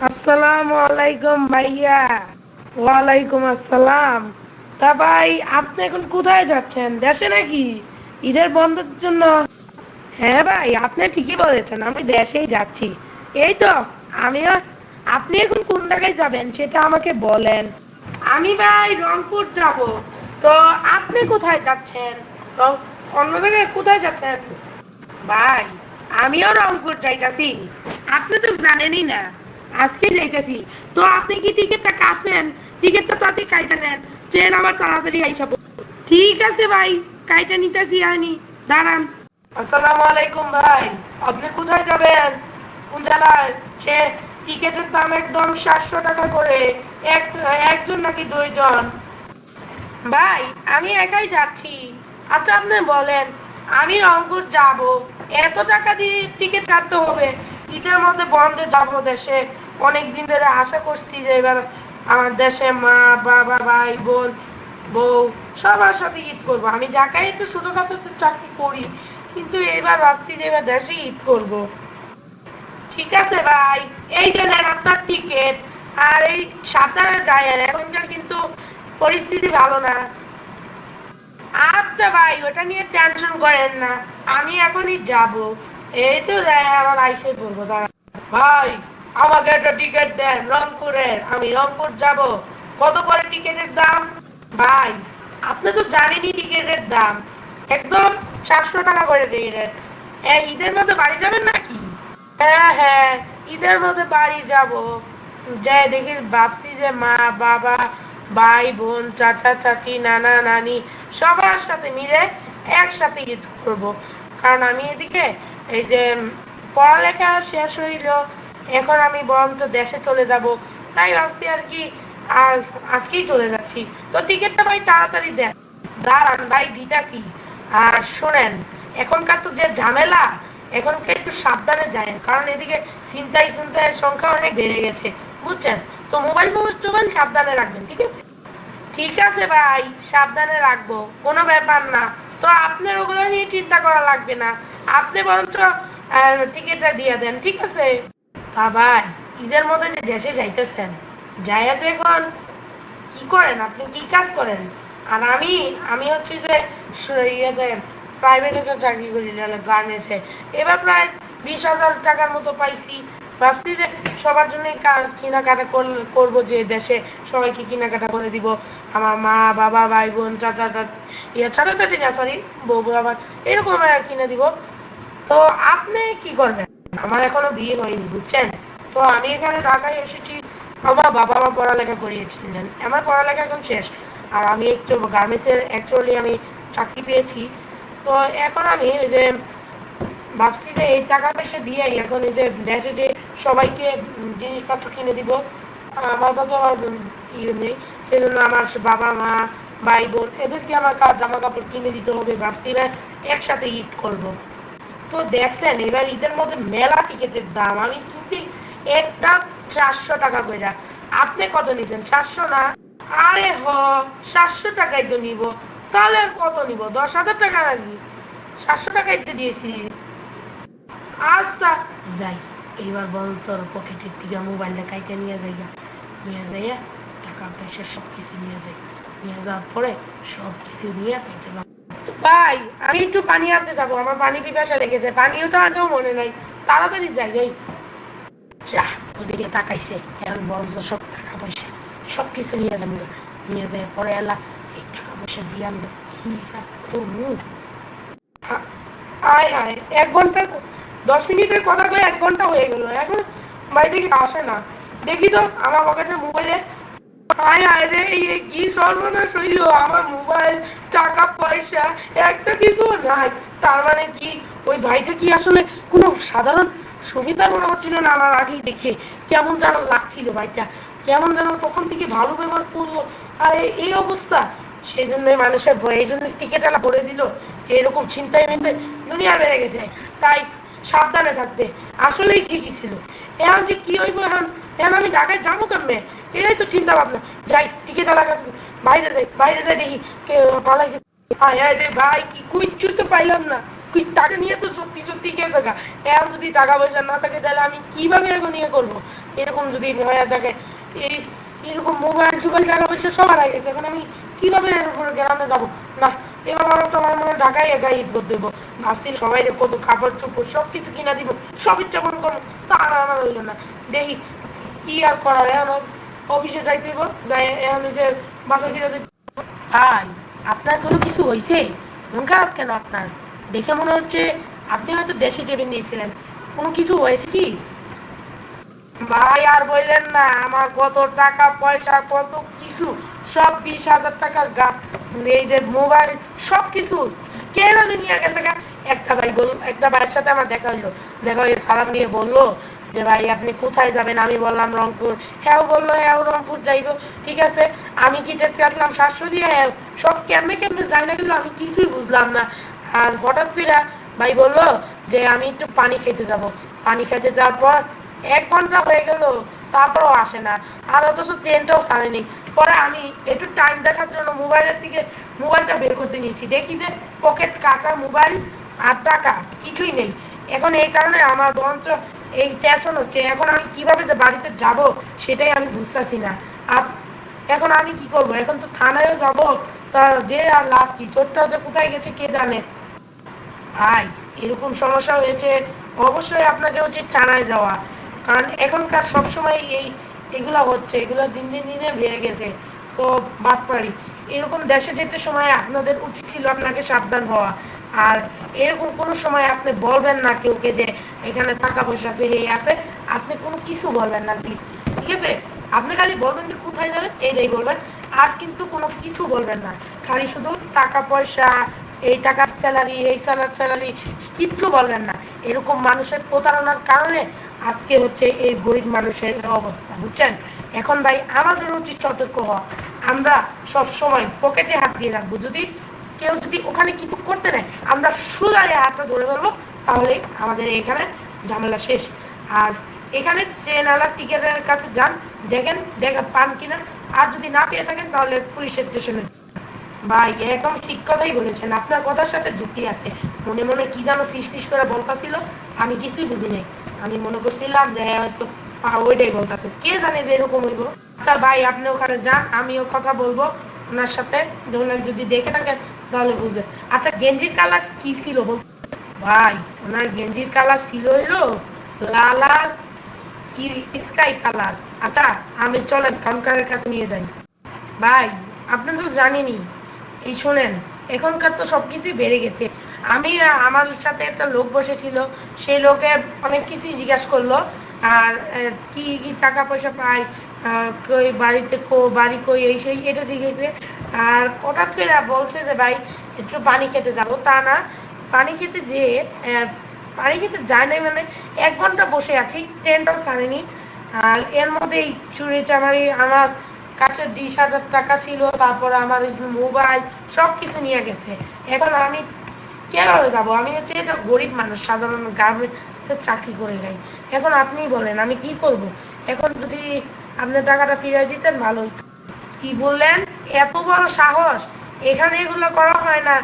আসসালামু আলাইকুম ভাইয়া। ওয়ালাইকুম আসসালাম। তা ভাই, আপনি এখন কোথায় যাচ্ছেন? দেশে নাকি? ঈদের বন্ধের জন্য? হ্যাঁ ভাই, আপনি ঠিকই বলেছেন, আমি দেশেই যাচ্ছি। এই তো আমিও। আপনি এখন কোন জায়গায় যাবেন সেটা আমাকে বলেন। আমি ভাই রংপুর যাব। তো আপনি কোথায় যাচ্ছেন? রং অন্য জায়গায় কোথায় যাচ্ছেন? ভাই, আমিও রংপুর যাইতাছি। আপনি তো জানেনই না, আজকে যাইতাছি। তো আপনি কি টিকিটটা কাটছেন? টিকিটটা তাড়াতাড়ি কাইটা নেন, ট্রেন আবার তাড়াতাড়ি আইসা পড়বে। ঠিক আছে ভাই, কাইটা নিতেছি আমি। দাঁড়ান। আসসালামু আলাইকুম ভাই। আপনি কোথায় যাবেন? কোন জেলায়? সে টিকিটের দাম একদম 700 টাকা করে। এক একজন নাকি দুইজন? ভাই, আমি একাই যাচ্ছি। আচ্ছা আপনি বলেন, আমি রংপুর যাব, এত টাকা দিয়ে টিকিট কাটতে হবে? ঈদের মধ্যে বন্ধে যাব দেশে। অনেক দিন ধরে আশা করছি যে এবার আমার দেশে মা বাবা ভাই বোন বউ সবার সাথে ঈদ করব। আমি ঢাকায় একটু ছোটখাটো তো চাকরি করি, কিন্তু এবার ভাবছি যে এবার দেশে ঈদ করব। ঠিক আছে ভাই, এই যে নেন আপনার টিকিট। আর এই সাবধানে যায়, এখনকার কিন্তু পরিস্থিতি ভালো না। আচ্ছা ভাই, ওটা নিয়ে টেনশন করেন না, আমি এখনই যাব। এই তো আমার আইসে পড়বো, দাঁড়া। ভাই, আমাকে একটা টিকিট দেন রংপুরের, আমি রংপুর যাব। কত করে টিকিটের দাম? ভাই, আপনি তো জানেনই টিকিটের দাম একদম 700 টাকা করে টিকিটের। ঈদের মধ্যে বাড়ি যাবেন নাকি? হ্যাঁ হ্যাঁ, ঈদের মধ্যে বাড়ি যাব। যাই দেখি, ভাবছি যে মা বাবা ভাই বোন চাচা চাচি নানা নানি সবার সাথে মিলে একসাথে ঈদ করব। কারণ আমি এদিকে এই যে পড়ালেখা শেষ হইল, এখন আমি বরঞ্চ দেশে চলে যাব। তাই ভাবছি আর কি, আর আজকেই চলে যাচ্ছি। তো টিকিটটা ভাই তাড়াতাড়ি দেন। দাঁড়ান ভাই, দিতাছি। আর শোনেন, এখনকার তো যে ঝামেলা, এখনকার একটু সাবধানে যায়, কারণ এদিকে ছিনতাইয়ের সংখ্যা অনেক বেড়ে গেছে, বুঝছেন? তো টোবাইল সাবধানে রাখবেন, ঠিক আছে? ঠিক আছে ভাই, সাবধানে রাখবো, কোনো ব্যাপার না। তো আপনার ওগুলো নিয়ে চিন্তা করা লাগবে না, আপনি বরঞ্চ টিকিটটা দিয়ে দেন, ঠিক আছে? তা ভাই, ঈদের মধ্যে যে দেশে যাইতেছেন, যাইয়াতে এখন কি করেন? আপনি কি কাজ করেন? আর আমি আমি হচ্ছে যে ইয়েতে প্রাইভেট একটা চাকরি করি, গার্মেন্টসে। এবার প্রায় 20,000 টাকার মতো পাইছি। ভাবছি যে সবার জন্য কেনাকাটা করবো, যে দেশে সবাইকে কেনাকাটা করে দিব। আমার মা বাবা ভাই বোন চাচা চাচি না, সরি, বউ আবার এরকম কিনে দিব। তো আপনি কি করবেন? আমার এখনো বিয়ে হয়নি, বুঝছেন? তো আমি এখানে ঢাকায় এসেছি। আমার বাবা মা পড়ালেখা করিয়েছিলেন, আমার পড়ালেখা এখন শেষ। আর আমি একটু গার্মেন্টসের অ্যাকচুয়ালি আমি চাকরি পেয়েছি। তো এখন আমি ওই যে ভাবছি যে এই টাকা পয়সা দিয়ে এখন এই যে দেশে যে সবাইকে জিনিসপত্র কিনে দিব। আমার কত ইয়ে নেই, সেজন্য আমার বাবা মা ভাই বোন এদেরকে আমার জামা কাপড় কিনে দিতে হবে। ভাবছি এবার একসাথে ঈদ করব। তো দেখছেন, এবার ঈদের মধ্যে মেলা টিকিটের দাম, আমি কিনতে একটা 400 টাকা করে। আপনি কত নিছেন? 700 না? আরে 700 টাকাই তো নিব। তাহলে আর কত নিব? 10,000 টাকা নাকি? 700 টাকাই তো দিয়েছি। আচ্ছা, যাই। এইবার বল, তোর পকেটের থেকে মোবাইলটা কাইটা নিয়ে যাই, নিয়ে যাইয়া টাকা পয়সা সবকিছু নিয়ে যাই। নিয়ে যাওয়ার পরে সবকিছু নিয়ে পেটে যাবো। ভাই, আমি একটু পানি আনতে যাবো, আমার পানি পিপাসা লেগেছে, পানিও তো আনতেও মনে নাই। তাড়াতাড়ি যাই যাই। যা, ওদিকে তাকাইছে, এখন বলছো সব টাকা পয়সা সবকিছু নিয়ে যাবো। নিয়ে যায় পরে এলা এই টাকা পয়সা দিয়ে আমি কি করবো? আয় হায়, 1 ঘন্টা 10 মিনিটের কথা কয়ে 1 ঘন্টা হয়ে গেল, এখন ভাই দেখি আসে না। দেখি তো আমার পকেটের মোবাইলে। হায় হায় রে, কি সর্বনাশ হইল! আমার মোবাইল, টাকা পয়সা একটা কিছু নাই। তার মানে কি ওই ভাইটা কি আসলে কোনো সাধারণ সুবিধা মনে হচ্ছিল না? আমার আগেই দেখে কেমন যেন লাগছিল ভাইটা, কেমন যেন তখন থেকে ভালো ব্যবহার করলো। আর এই অবস্থা, সেই জন্যই মানুষের ভয়, এই জন্য টিকিট আলা করে দিল যে এরকম ছিনতাই মিনতাই দুনিয়া বেড়ে গেছে, তাই সাবধানে থাকতে। আসলেই ঠিকই ছিল। এখন যে কি হইব, এখন এখন আমি ঢাকায় যাবো কেমনে? এটাই তো চিন্তা ভাবনা। যাই, টিকিট আলার কাছে বাইরে যাই, বাইরে যাই দেখি কে পালাইছে। হায় হায় রে ভাই, কি কিচ্ছু তো পাইলাম না। টাকা নিয়ে তো সত্যি সত্যি গেছে গা। এখন যদি টাকা পয়সা না থাকে তাহলে আমি কিভাবে এখন ইয়ে করবো? এরকম যদি হয়ে থাকে, এই এরকম মোবাইল টোবাইল টাকা পয়সা সব হারাই গেছে, এখন আমি কিভাবে এর উপরে গ্রামে যাবো? না, এবার আমার তো আমার মনে হয় ঢাকায় একা ঈদ করে দেবো। ভাবছি সবাই কত কাপড় চোপড় সব কিছু কিনা দিব, সব ইচ্ছা পূরণ করবো, তা আর আমার হইলো না। দেখি কি আর করার, এখন অফিসে যাইতে হইব, যাই এখন যে বাসা ফিরে যাইতে। ভাই, আপনার কোনো কিছু হয়েছে? মন খারাপ কেন আপনার? দেখে মনে হচ্ছে আপনি হয়তো দেশে যাবেন নিয়েছিলেন, কোনো কিছু হয়েছে কি? ভাই আর বললেন না, আমার কত টাকা পয়সা কত কিছু সব 20,000 টাকার এই যে মোবাইল সব কিছু কে জানি নিয়ে গেছে গা। একটা ভাইয়ের সাথে আমার দেখা হইলো, দেখা হয়ে সালাম দিয়ে বললো যে ভাই আপনি কোথায় যাবেন? আমি বললাম রংপুর। হ্যাঁ বললো, হ্যাঁ রংপুর যাইবো, ঠিক আছে। আমি কি টেক্সি আসলাম 700 দিয়ে, হ্যাঁ সব কেমনে কেমনে যাই না, কিন্তু আমি কিছুই বুঝলাম না। আর হঠাৎ করে ভাই বললো যে আমি একটু পানি খেতে যাব। পানি খেতে যাওয়ার পর 1 ঘন্টা হয়ে গেল, তারপরও আসে না। আর অথচ ট্রেনটাও ছাড়েনি। পরে আমি একটু টাইম দেখার জন্য মোবাইলের দিকে মোবাইলটা বের করতে নিয়েছি, দেখি যে পকেট কাটা মোবাইল আর টাকা কিছুই নেই। এখন এই কারণে আমার বরঞ্চ এই টেনশন হচ্ছে, এখন আমি কিভাবে যে বাড়িতে যাব সেটাই আমি বুঝতেছি না। আর এখন আমি কি করব? এখন তো থানায়ও যাব, তা যে আর লাভ কি? চোরটা যে কোথায় গেছে কে জানে। ভাই, এরকম সমস্যা হয়েছে, অবশ্যই আপনাকে উচিত থানায় যাওয়া। কারণ এখনকার সবসময় এগুলা হচ্ছে, এগুলো দিন দিন দিনে বেড়ে গেছে। তো বাটপাড়ি, এরকম দেশে যেতে সময় আপনাদের উচিত ছিল আপনাকে সাবধান হওয়া। আর এরকম কোনো সময় আপনি বলবেন না কেউকে যে এখানে টাকা পয়সা আছে, এই আছে, আপনি কোনো কিছু বলবেন না, ঠিক আছে? আপনি খালি বলবেন যে কোথায় যাবেন এইটাই বলবেন, আর কিন্তু কোনো কিছু বলবেন না। খালি শুধু টাকা পয়সা, এই টাকার স্যালারি, এই স্যালারি কিচ্ছু বলবেন না। এরকম মানুষের প্রতারণার কারণে আজকে হচ্ছে এই গরিব মানুষের অবস্থা, বুঝছেন? এখন ভাই আমাদের উচিত সতর্ক হওয়া। আমরা সব সময় পকেটে হাত দিয়ে রাখবো, যদি কেউ যদি ওখানে কিছু করতে নেয় আমরা সোজায় হাতটা ধরে ফেলবো, তাহলে আমাদের এখানে ঝামেলা শেষ। আর এখানে ট্রেনওয়ালার টিকেটের কাছে যান, দেখেন পান কিনা। আর যদি না পেয়ে থাকেন তাহলে পুলিশের স্টেশনে। ভাই একদম ঠিক কথাই বলেছেন, আপনার কথার সাথে যুক্তি আছে। মনে মনে কি যেন ফিস করে বলতাছিল, আমি কিছুই বুঝি নাই। আমি মনে করছিলাম যে হয়তো ওইটাই বলতেছে, কে জানে যে এরকম হইব। আচ্ছা ভাই, আপনি ওখানে যান, আমিও কথা বলবো ওনার সাথে, যে ওনার যদি দেখে থাকেন তাহলে বুঝবেন। আচ্ছা, গেঞ্জির কালার কি ছিল বল? ভাই, ওনার গেঞ্জির কালার ছিল হইলো লাল আর স্কাই কালার। আচ্ছা, আমি চলেন কাউন্টারের কাছে নিয়ে যাই। ভাই, আপনি তো জানেনই, এই শোনেন, এখনকার তো সবকিছুই বেড়ে গেছে। আমি আমার সাথে একটা লোক বসেছিল, সেই লোকে অনেক কিছুই জিজ্ঞাসা করলো। আর কি কি টাকা পয়সা পায়, কই বাড়িতে বাড়ি কই, এই সেই এটা জিজ্ঞেসে। আর হঠাৎ করে বলছে যে ভাই একটু পানি খেতে যাবো, তা না, পানি খেতে যেয়ে পানি খেতে যায় নাই মানে 1 ঘন্টা বসে আছি, ট্রেনটাও ছাড়েনি। আর এর মধ্যেই চুরি চামারি, আমার কাছে 20,000 টাকা ছিল, তারপর আমার মোবাইল সব কিছু নিয়ে গেছে। এখন আমি কিভাবে যাবো? আমি হচ্ছে একটা গরিব মানুষ, সাধারণ গার্মেন্টসের চাকরি করে যাই। এখন আপনিই বলেন আমি কি করব? এখন যদি আপনি টাকাটা ফিরিয়ে দিতেন ভালো হতো। কি বললেন? এত বড় সাহস! এখানে এগুলো করা হয় না,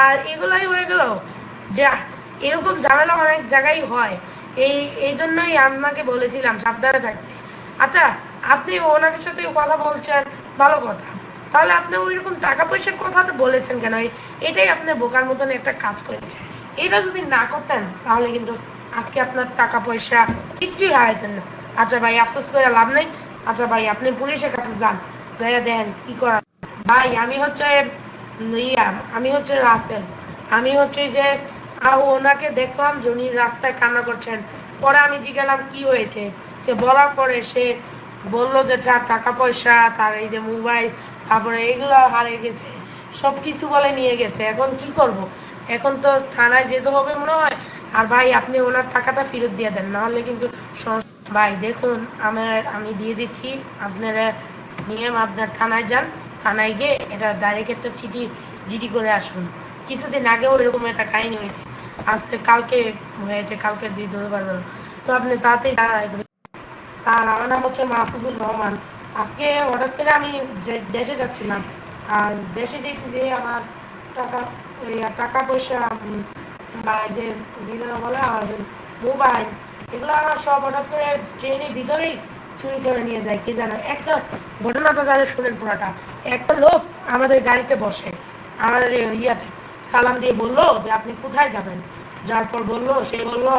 আর এগুলাই হয়ে গেল যা। এরকম ঝামেলা অনেক জায়গায় হয়, এই এই জন্যই আপনাকে বলেছিলাম সাবধানে থাকতে। আচ্ছা, আপনি ওনাদের সাথে কথা বলছেন, ভালো কথা। তাহলে আপনি ওইরকম টাকা পয়সার কথা তো বলেছেন কেন? এটাই আপনি বোকার মতন একটা কাজ করেছেন। এটা যদি না করতেন তাহলে কিন্তু আজকে আপনার টাকা পয়সা কিচ্ছুই হারাইতেন না। আচ্ছা ভাই, আফসোস করে লাভ নেই। আচ্ছা ভাই, আপনি পুলিশের কাছে যান, যাইয়া দেন কি করার। ভাই, আমি হচ্ছে আমি হচ্ছে রাসেল। আমি হচ্ছে যে ওনাকে দেখলাম যে উনি রাস্তায় কান্না করছেন। পরে আমি জিজ্ঞাসলাম কি হয়েছে, সে বলার পরে সে বললো যে তার টাকা পয়সা, তার এই যে মোবাইল, তারপরে এইগুলো হারিয়ে গেছে, সবকিছু বলে নিয়ে গেছে। এখন কি করব? এখন তো থানায় যেতে হবে মনে হয়। আর ভাই, আপনি ওনার টাকাটা ফেরত দিয়ে দেন, নাহলে কিন্তু ভাই দেখুন, আমি দিয়ে দিচ্ছি, আপনারা নিয়ম আপনার থানায় যান, থানায় গিয়ে এটা ডাইরেক্ট একটা চিঠি জিডি করে আসুন। কিছুদিন আগেও এরকম একটা কাহিনী হয়েছে, আজকে কালকে হয়েছে, কালকে দিয়ে ধরে পারবেন। তো আপনি তাড়াতাড়ি স্যার, আমার নাম হচ্ছে মাহফুজুর রহমান। আজকে হঠাৎ করে আমি দেশে যাচ্ছিলাম, আর দেশে যেতে যেয়ে আমার টাকা টাকা পয়সা বা এই যে বিভিন্ন বলে আমাদের মোবাইল, এগুলো আমার সব হঠাৎ করে ট্রেনের ভিতরেই চুরি করে নিয়ে যায়। কি জানো একটা ঘটনাটা তাহলে শুনেন পুরাটা। একটা লোক আমাদের গাড়িতে বসে, আমাদের ইয়াতে সালাম দিয়ে বললো যে আপনি কোথায় যাবেন। যার পর বললো, সে বললো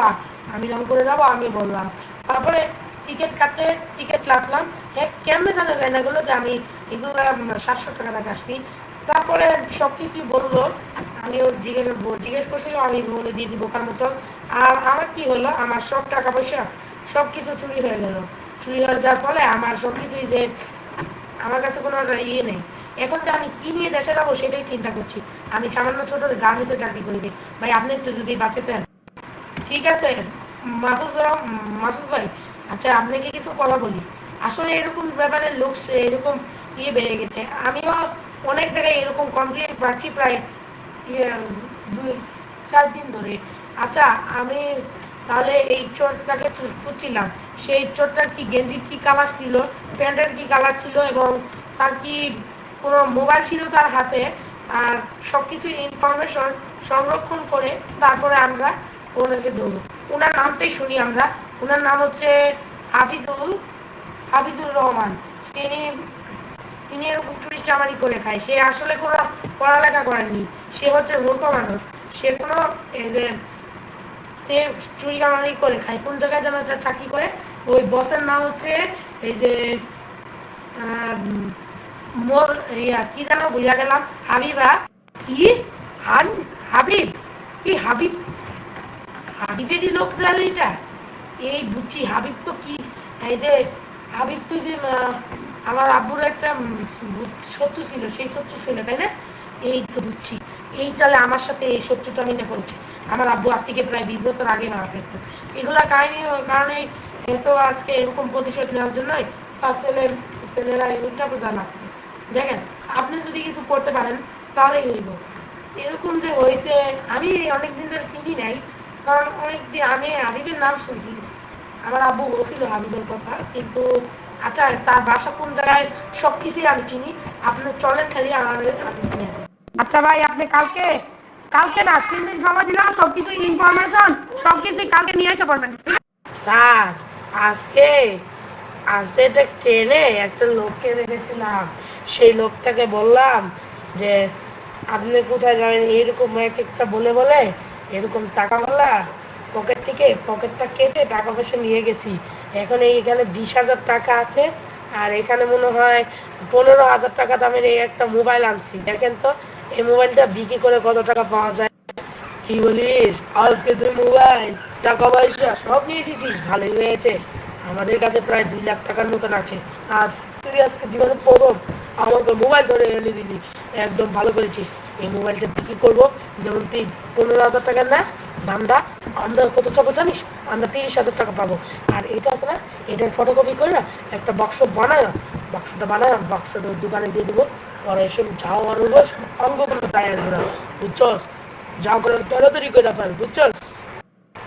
আমি রংপুরে যাবো। আমি বললাম, তারপরে টিকিট কাটতে টিকিট কাটলাম। কেমনে জানা যায় না গেলো যে আমি এগুলো 700 টাকা টাকা আসছি। তারপরে সবকিছু বললো, আমি ওর জিজ্ঞেস করছিল, আমি বলে দিয়েছি বোকার মতো। আর আমার কি হলো, আমার সব টাকা পয়সা সবকিছু চুরি হয়ে গেল। চুরি হয়ে যাওয়ার ফলে আমার সবকিছুই যে আমার কাছে কোনো ইয়ে নেই। এখন যে আমি কি নিয়ে দেশে যাবো সেটাই চিন্তা করছি। আমি সামান্য ছোট গার্মেন্টসে চাকরি করি দিই। ভাই আপনি একটু যদি বাঁচাতেন। ঠিক আছে মাসুদ ভাই, আচ্ছা আপনাকে কিছু কথা বলি। আসলে এরকম ব্যাপারে লোক এরকম ইয়ে বেড়ে গেছে। আমিও অনেক জায়গায় এরকম কমপ্লেন পাচ্ছি প্রায় ইয়ে 2-4 দিন ধরে। আচ্ছা আমি তাহলে এই চোরটাকে খুঁজছিলাম। সেই চোরটার কি গেঞ্জি কি কালার ছিল, প্যান্টের কি কালার ছিল, এবং তার কি কোনো মোবাইল ছিল তার হাতে। আর সবকিছু ইনফরমেশন সংরক্ষণ করে তারপরে আমরা ওনাকে ধরবো। ওনার নামটাই শুনি আমরা। ওনার নাম হচ্ছে হাফিজুল হাফিজুর রহমান। তিনি তিনি এরকম চুরি চামারি করে খায়। সে আসলে কোনো পড়ালেখা করেনি। সে হচ্ছে মূর্খ মানুষ। সে কোনো সে চুরি চামারি করে খায়। কোন জায়গায় যেন একটা চাকরি করে। ওই বসের নাম হচ্ছে এই যে মোর ইয়া কি যেন বুঝা গেলাম, হাবিবা কি হান হাবিব কি হাবিব হাবিবেরই লোক তাহলে এটা। এই বুঝছি হাবিব তো কি, এই যে হাবিব তো যে আমার আব্বুর একটা শত্রু ছিল, সেই শত্রু ছিল তাই না? এই তো বুঝছি। এই তাহলে আমার সাথে এই শত্রুটা মিলে করেছে। আমার আব্বু আজ থেকে প্রায় 20 বছর আগে মারা গেছে। এগুলা কাহিনী কারণে তো আজকে এরকম প্রতিশোধ নেওয়ার জন্যই তার ছেলেরা উল্টা পূজা লাগছে। দেখেন আপনি যদি কিছু করতে পারেন তাহলেই হইব। এরকম যে হয়েছে আমি অনেকদিন ধরে চিনি নাই। কারণ অনেকদিন আমি হাবিবের নাম শুনছি, আমার আব্বু বলছিল হাবিবের কথা, কিন্তু আচ্ছা তার বাসা কোন জায়গায় সবকিছুই আমি চিনি। আপনি চলেন খালি আমাদের। আচ্ছা ভাই আপনি কালকে কালকে না 3 দিন সময় দিলাম, সবকিছু ইনফরমেশন সবকিছু কালকে নিয়ে এসে পড়বেন। স্যার আজকে আজকে ট্রেনে একটা লোককে দেখেছিলাম। সেই লোকটাকে বললাম যে আপনি কোথায় যাবেন, এইরকম এক একটা বলে বলে এরকম টাকাওয়ালা পকেটটা কেটে টাকা পয়সা নিয়ে গেছি। এখন এইখানে 20,000 টাকা আছে। আর এখানে মনে হয় 15,000 টাকা দামের এই একটা মোবাইল আনছি। দেখেন তো এই মোবাইলটা বিক্রি করে কত টাকা পাওয়া যায়। কি বলিস, আজকে তুই মোবাইল টাকা পয়সা সব নিয়ে এসেছিস, ভালোই হয়েছে। আমাদের কাছে প্রায় 2 লাখ টাকার মতন আছে। আর তুই আজকে জীবনে প্রথম আমাকে মোবাইল ধরে এনে দিলি, একদম ভালো করেছিস। এই মোবাইলটা বিক্রি করবো, যেমন তুই 15,000 টাকার না দামটা, আমরা কত চাবো জানিস? আমরা 30,000 টাকা পাবো। আর এটা আছে না, এটার ফটোকপি করে না একটা বাক্স বানায়, বাক্সটা দোকানে দিয়ে দেবো। পরে এসব যাও আর অঙ্গ কোনো তাই আসবে না, বুঝছস? যা করে তাড়াতাড়ি করে ফেল, বুঝছো?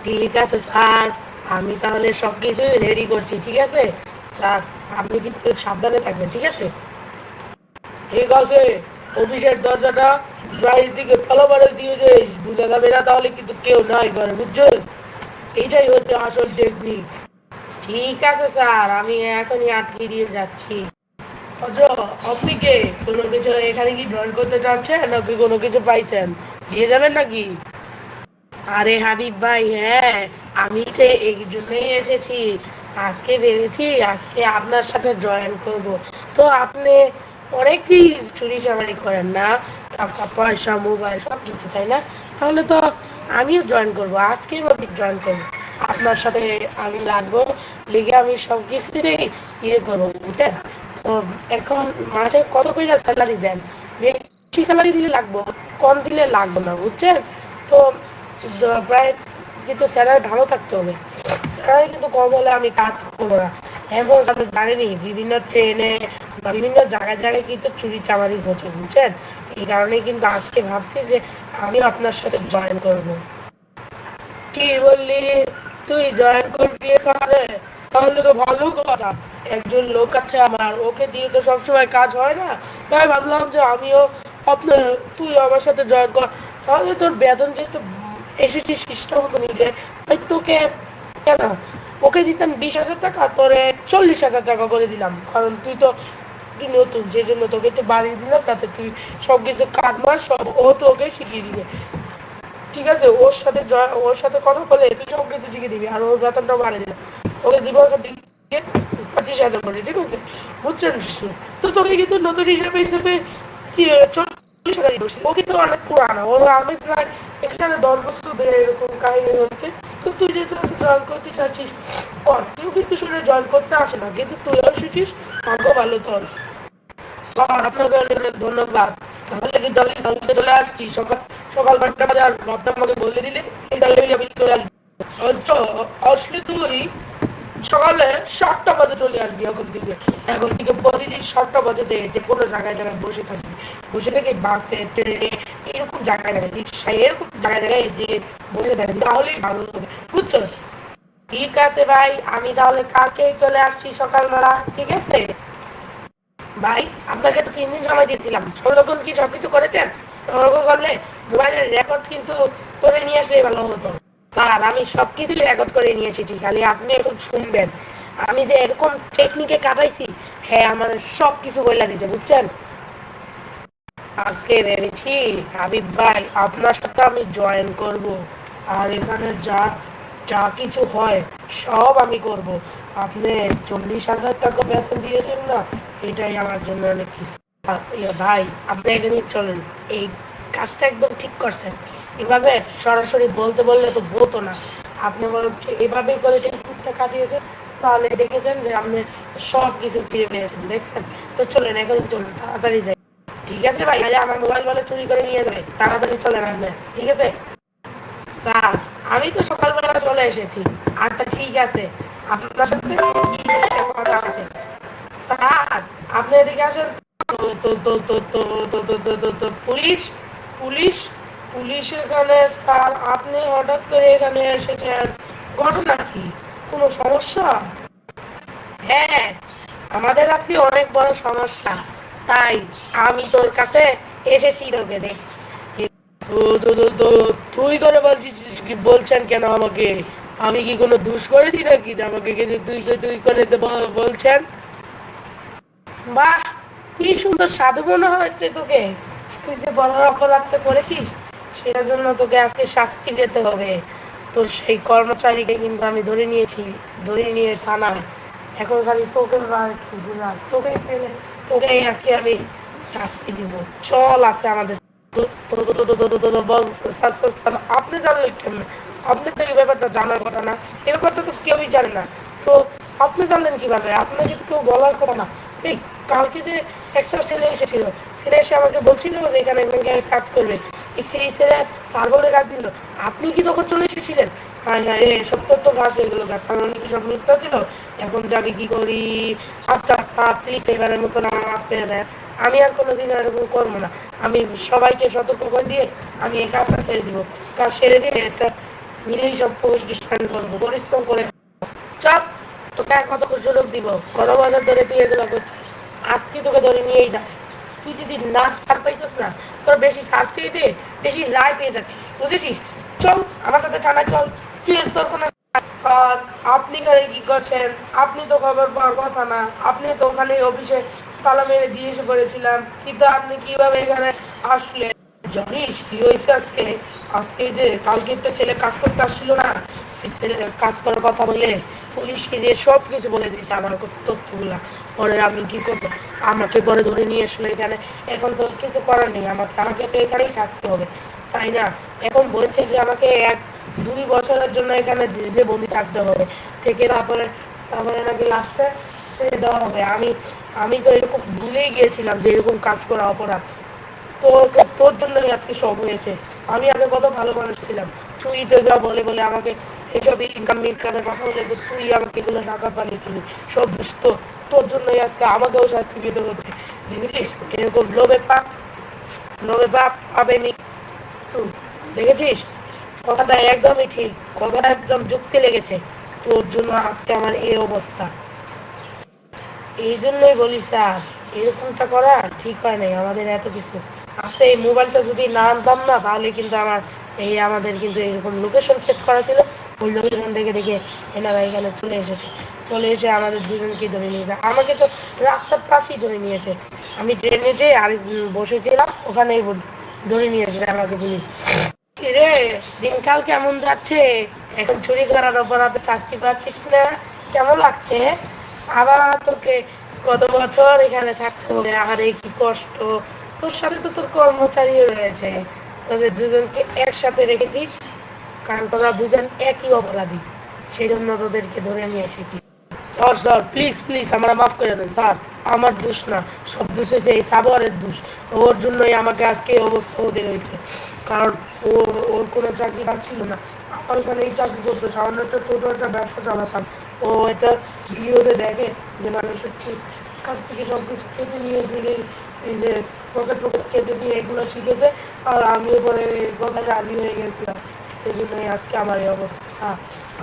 ঠিক আছে স্যার, আমি তাহলে সবকিছু রেডি করছি। ঠিক আছে স্যার, আপনি কিন্তু সাবধানে থাকবেন। ঠিক আছে, ঠিক আছে। অফিসের দরজাটা বাড়ির দিকে ভালো করে দিয়ে যাই, বুঝে যাবে না তাহলে কিন্তু কেউ নাই করে, বুঝছো? এইটাই হচ্ছে আসল টেকনিক। ঠিক আছে স্যার, আমি এখনই আটকে দিয়ে যাচ্ছি। আচ্ছা আপনি কে, কোনো কিছু এখানে কি জয়েন করতে চাচ্ছেন নাকি কোনো কিছু পাইছেন, দিয়ে যাবেন নাকি? আরে হাবিব ভাই, হ্যাঁ আমি তো এই জন্যই এসেছি। আজকে ভেবেছি আজকে আপনার সাথে জয়েন করব। তো আপনি অনেকই চুরি চামারি করেন না, টাকা পয়সা মোবাইল সব কিছু, তাই না? তাহলে তো আমিও জয়েন করব, আজকেই ভাবি জয়েন করব আপনার সাথে। আমি লাগবো, লিগে আমি সব কিছুতেই ইয়ে করবো, বুঝলেন? তো এখন মাসে কত করে স্যালারি দেন? বেশি স্যালারি দিলে লাগবো, কম দিলে লাগবো না, বুঝছেন? তো প্রায় কিন্তু স্যালারি ভালো থাকতে হবে। স্যালারি কিন্তু কম হলে আমি কাজ করবো না। এখন আপনি জানেনই বিভিন্ন ট্রেনে বা বিভিন্ন জায়গায় জায়গায় কিন্তু চুরি চামারি হচ্ছে, বুঝছেন? এই কারণে কিন্তু আজকে ভাবছি যে আমিও আপনার সাথে জয়েন করব। কি বললি, তুই জয়েন করবি এখানে? তাহলে তো ভালো কথা। একজন লোক আছে আমার, ওকে দিয়ে তো সবসময় কাজ হয় না। তাই ভাবলাম যে আমিও আপনার তুই আমার সাথে জয়েন কর। তাহলে তোর বেতন যেহেতু এসেছিস সিস্টেম মতো নিজে, ওই তোকে কেন ওকে দিতাম 20,000 টাকা, তোরে 40,000 টাকা করে দিলাম, কারণ তুই তো তুই নতুন, সেই জন্য তোকে একটু বাড়িয়ে দিলাম যাতে তুই সবকিছু কাজ মার সব ও তোকে শিখিয়ে দিবে। ঠিক আছে, ওর সাথে কথা বলে তুই সব কিছু শিখে দিবি, আর ওর বেতনটাও বাড়িয়ে দিলাম, ওকে দিব ওকে দিয়ে 25,000 করে, ঠিক আছে? বুঝছেন? তো তোকে কিন্তু নতুন হিসেবে হিসেবে 40,000 দিব। ও কিন্তু অনেক পুরানো, ওর আমি প্রায় এখানে 10 বছর ধরে এরকম কাহিনী হচ্ছে। তো তুই যেহেতু জয়েন করতে চাচ্ছিস কর, কেউ কিন্তু শুনে জয়েন করতে আসে না, কিন্তু তুইও এসেছিস, ভাগ্য ভালো তোর। স্যার আপনাকে অনেক অনেক ধন্যবাদ। তাহলে কিন্তু আমি কালকে চলে আসছি সকাল সকাল 5টা বাজে, আর ভাবটা আমাকে বলে দিলে এই তাহলে আমি চলে আসবো। আচ্ছা, আসলে তুই সকালে 7টা বাজে চলে আসবি। এখন থেকে প্রতিদিন 7টা বাজে যে কোনো জায়গায় জায়গায় বসে থাকবি, বসে থেকে বাসে ট্রেনে এরকম জায়গায় জায়গায় রিক্সায় এরকম জায়গায় জায়গায় যে বসে থাকবি, তাহলেই ভালো হবে, বুঝছো? ঠিক আছে ভাই, আমি তাহলে কালকেই চলে আসছি সকালবেলা, ঠিক আছে? ভাই আপনাকে তো 3 দিন সময় দিয়েছিলাম, সংরক্ষণ কি সবকিছু করেছেন? সংরক্ষণ করলে মোবাইলের রেকর্ড কিন্তু করে নিয়ে আসলে ভালো হতো। স্যার আমি সবকিছু রেকর্ড করে নিয়ে এসেছি, খালি আপনি এখন শুনবেন। আমি যে এরকম টেকনিকে কাটাইছি, হ্যাঁ আমার সবকিছু বলে দিছে, বুঝছেন? আজকে ভেবেছি হাবিব ভাই আপনার সাথে আমি জয়েন করব, আর এখানে যা যা কিছু হয় সব আমি করব। আপনি 40,000 টাকা বেতন দিয়েছেন না, এটাই আমার জন্য অনেক কিছু। ভাই আপনি এখানে চলেন, এই কাজটা একদম ঠিক করছেন। এভাবে সরাসরি বলতে বললে তো বলতো না, আপনি বরং এভাবেই করে টেকনিকটা কাটিয়েছেন, তাহলে দেখেছেন যে আপনি সব কিছু ফিরে পেয়েছেন, দেখছেন? তো চলেন এখন, চলুন তাড়াতাড়ি যাই। ঠিক আছে ভাই, আরে আমার মোবাইল বলে চুরি করে নিয়ে যাবে, তাড়াতাড়ি চলেন আপনি, ঠিক আছে? স্যার আমি তো সকালবেলা চলে এসেছি। আচ্ছা ঠিক আছে, আপনার সাথে কি কথা আছে? স্যার আপনি এদিকে আসেন। তো তো তো তো তো তো তো তো তো পুলিশ পুলিশ পুলিশ এখানে? স্যার আপনি হঠাৎ করে এখানে এসেছেন, ঘটনা কি? কোনো সমস্যা? হ্যাঁ, আমাদের আজকে অনেক বড় সমস্যা, তাই আমি তোর কাছে এসেছি তোকে দেখছি। তো তো তো তো তুই করে বলছিস, বলছেন কেন আমাকে? আমি কি কোনো দোষ করেছি নাকি যে আমাকে কিছু তুই তুই করে বলছেন? বাহ, কি সুন্দর সাধু মনে হচ্ছে তোকে। তুই যে বড় অপরাধটা করেছিস, সেটার জন্য তোকে আজকে শাস্তি পেতে হবে। তোর সেই কর্মচারীকে কিন্তু আমি ধরে নিয়েছি, ধরে নিয়ে থানায়। এখন খালি তোকে তোকে পেলে তোকে আজকে আমি শাস্তি দিব। চল আছে আমাদের। আপনি জানলেন কেমন? আপনি তো এই ব্যাপারটা জানার কথা না, এই ব্যাপারটা তো কেউই জানে না। তো আপনি জানলেন কিভাবে? আপনাকে তো কেউ বলার কথা না। এই কালকে যে একটা ছেলে এসেছিল, ছেলে এসে আমাকে বলছিল যে এখানে কাজ করবে, সেই ছেলে স্যার বলে ডাক দিল, আপনি কি তখন চলে এসেছিলেন? হ্যাঁ হ্যাঁ, সব তথ্য ফাঁস হয়ে গেল, তার মানে কি সব মিথ্যা ছিল? এখন যাবি কি করি? আচ্ছা স্যার প্লিজ এবারের মতন আমার মাফ করে দেন, আমি আর কোনোদিন এরকম করবো না। আমি সবাইকে সতর্ক করে দিয়ে আমি এই কাজটা ছেড়ে দিব। কাজ ছেড়ে দিয়ে একটা মিলেই সব প্রতিষ্ঠান করবো, পরিশ্রম করে। চপ, তোকে আর কত সুযোগ দিব? কত বছর ধরে তুই এগুলো করছিস, আজকে তোকে ধরে নিয়েই যা। তুই যদি না ছাড় পাইছিস না, তোর বেশি শাস্তি পেয়ে বেশি রায় পেয়ে যাচ্ছিস, বুঝেছিস? চল আমার সাথে থানায় চল। তুই তোর কোনো স্যার আপনি এখানে কি করছেন? আপনি তো খবর পাওয়ার কথা না, আপনি তো ওখানে অফিসে তালা মেরে দিয়ে এসে পড়েছিলাম, কিন্তু আপনি কিভাবে এখানে আসলেন? জানিস কি হয়েছে আজকে? আজকে যে কালকে একটা ছেলে কাজ করতে আসছিল না, সেই ছেলে কাজ করার কথা বলে পুলিশকে দিয়ে সব কিছু বলে দিয়েছে আমার তথ্যগুলা। পরে আমি কি করবো? আমাকে পরে ধরে নিয়ে আসলো এখানে। এখন তো কিছু করার নেই, আমাকে আমাকে তো এখানেই থাকতে হবে, তাই না? এখন বলছে যে আমাকে 1-2 বছরের জন্য এখানে জেলে বন্দি থাকতে হবে, থেকে তারপরে তারপরে নাকি লাস্টে ছেড়ে দেওয়া হবে। আমি তো এরকম ভুলেই গিয়েছিলাম যে এরকম কাজ করা অপরাধ। তো তোর জন্যই আজকে সব হয়েছে। আমি আগে কত ভালো মানুষ ছিলাম, তুই তো যা বলে বলে আমাকে এসব ইনকাম মিনকামের কথা বলে তুই আমাকে এগুলো টাকা বানিয়েছিলি, সব দুষ্ট। তোর জন্যই আজকে আমাকেও শাস্তি পেতে হচ্ছে, দেখেছিস? এরকম লোভে পাপ পাবে মৃত্যু, দেখেছিস? কথাটা একদমই ঠিক, কথাটা একদম যুক্তি লেগেছে। তোর জন্য আজকে আমার এই অবস্থা। এই জন্যই বলি স্যার, এরকমটা করা ঠিক হয় নাই, আমাদের এত কিছু আছে। এই মোবাইলটা যদি না আনতাম না, তাহলে কিন্তু আমার এই আমাদের কিন্তু এরকম লোকেশন সেট করা ছিল, ওই লোকেশন থেকে দেখে এনারা এখানে চলে এসেছে, চলে এসে আমাদের দুজনকে ধরে নিয়েছে। আমাকে তো রাস্তার পাশেই ধরে নিয়েছে, আমি ট্রেনে যে আর বসেছিলাম ওখানেই ধরে নিয়েছে আমাকে পুলিশ। কিরে, দিনকাল কেমন যাচ্ছে? এখন চুরি করার অপরাধে শাস্তি পাচ্ছিস না? কেমন লাগছে? আবার তোকে কত বছর এখানে থাকতে হবে, আরে কি কষ্ট। তোর সাথে তো তোর কর্মচারীও রয়েছে, তোদের দুজনকে একসাথে রেখেছি কারণ তোরা দুজন একই অপরাধী, সেই জন্য তোদেরকে ধরে নিয়ে এসেছি। স্যার স্যার প্লিজ প্লিজ আমরা মাফ করে দেন স্যার, আমার দোষ না, সব দোষ হচ্ছে এই সাবরের দোষ, ওর জন্যই আমাকে আজকে এই অবস্থা হতে হয়েছে। কারণ ও, ওর কোনো চাকরি পাচ্ছিল না, আমার ওখানে এই চাকরি করতো, সামান্য একটা ছোট একটা ব্যবসা চালাতাম। ও এটা ভিডিওতে দেখে যে মানুষের কাছ থেকে সব কিছু কেটে নিয়ে দিলে, এই যে পকেট পকেট কেটে দিয়ে এগুলো শিখেছে, আর আমিও পরে কথায় রাজি হয়ে গেছিলাম, এই জন্যই আজকে আমার এই অবস্থা। স্যার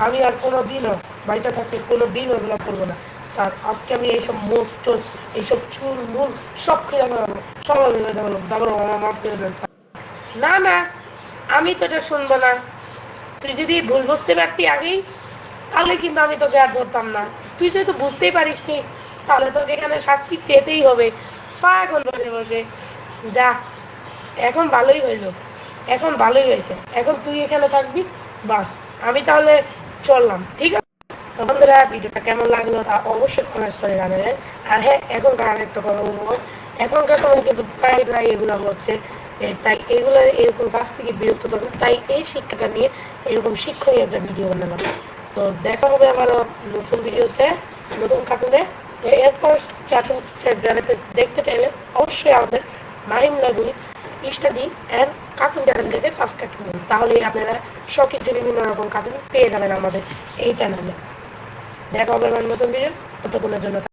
আমি আর কোনো দিনও বাড়িতে থাকতে কোনো দিন ওগুলো করবো না স্যার, আজকে আমি এইসব মুখ টোস এইসব চুল মুল সব খেয়ে ফেলাবো, সব আমি খেয়ে ফেলাবো, তারপর আমার মাফ করে দেন স্যার। না না, আমি তো এটা শুনবো না, তুই যদি ভুল বুঝতে পারতি আগেই তাহলে কিন্তু আমি তোকে আর ধরতাম না। তুই যেহেতু বুঝতেই পারিস নি, তাহলে তোকে এখানে শাস্তি পেতেই হবে। পা এখন বসে বসে যা, এখন ভালোই হইলো, এখন ভালোই হয়েছে, এখন তুই এখানে থাকবি বাস। আমি তাহলে চললাম, ঠিক আছে? তো বন্ধুরা ভিডিওটা কেমন লাগলো তা অবশ্যই কমেন্টস করে জানাবেন। আর হ্যাঁ, এখনকার আরেকটা কথা বলবো, এখনকার সময় কিন্তু প্রায় প্রায় এগুলো হচ্ছে, তাই এগুলো এরকম কাজ থেকে বিরক্ত থাকবে, তাই এই শিক্ষাটা নিয়ে এরকম শিক্ষণীয় একটা ভিডিও বানালাম। তো দেখা হবে আবারও নতুন ভিডিওতে, নতুন কার্টুনে। তো এরপর চ্যানেলতে দেখতে চাইলে অবশ্যই আমাদের মাহিম লাগুলি স্টাডি অ্যান্ড কার্টুন চ্যানেলটাকে সাবস্ক্রাইব করুন, তাহলেই আপনারা সব কিছু বিভিন্ন রকম কার্টুন পেয়ে যাবেন আমাদের এই চ্যানেলে। দেখা হবে আমার নতুন ভিডিও, ততক্ষণের জন্য